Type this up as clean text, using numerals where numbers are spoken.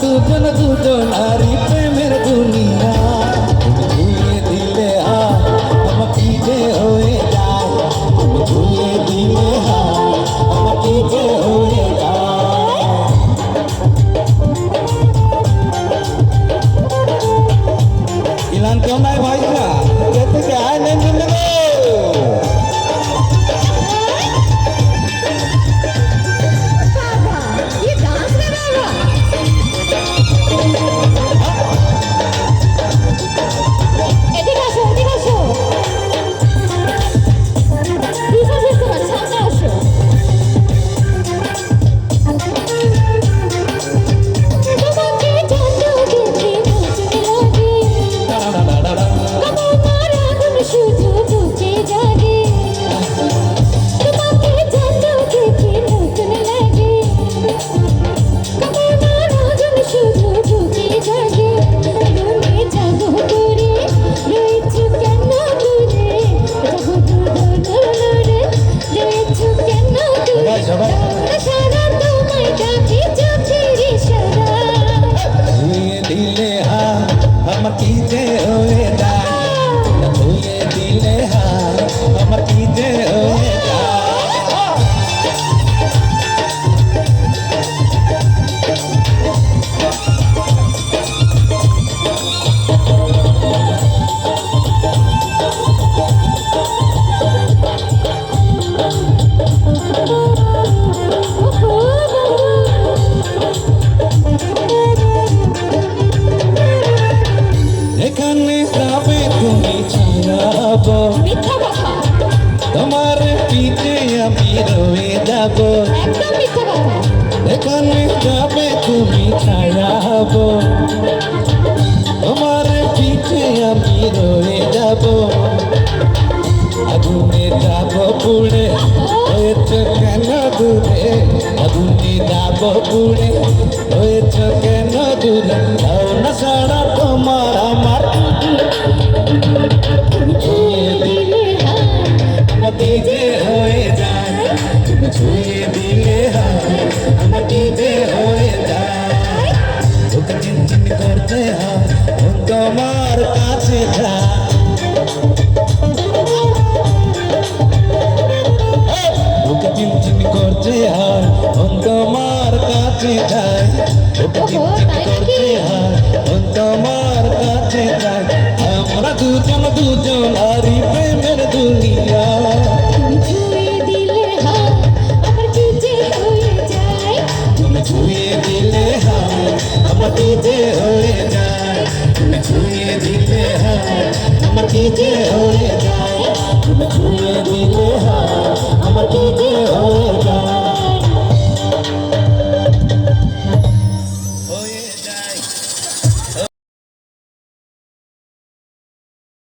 দুজন দুজনারি প্রেমের দুনিয়া তুমি ধুয়ে দিলে আমার কি যে হয়ে যায় তুমি ধুয়ে দিলে আমার কি যে হয়ে যায় ইলান কেউ নাই ভাই না থেকে আয় নেন দিলে আমার কি যে হয়ে যায় ধুয়ে দিলে আমার কি যে হয়ে যায় এখানে যাবে তুমি ছাড়াবো তোমার পিঠে আমি রয়ে যাব এখানে যাবে তুমি ছাড়াবো তোমার পিঠে আমি রয়ে যাব আগুনে যাব পুড়ে হয়েছ কেন দূরে আগুনে যাব পুড়ে হয়েছ কেন দূরে দাও না সারা তোমার আমার ছুঁয়ে দিলে আমার কি যে হয়ে যায় ছুঁয়ে দিলে আমার কি যে হয়ে যায় তোকে চিনচিন করতে হয় তোমার কাছে যায় চিনচিন করতে হয় তোমার কাছে যায় চিনচিন করতে হয় তোমার কাছে যায় আমরা দুজন দুজন আরি প্রেমের দুনিয়া তুমি ছুঁয়ে দিলে আমার কি যে হয়ে যায় তুমি ছুঁয়ে দিলে আমার কি যে হয়ে যায় তুমি ছুঁয়ে দিলে আমার কি যে হয়ে যায় তুমি ছুঁয়ে দিলে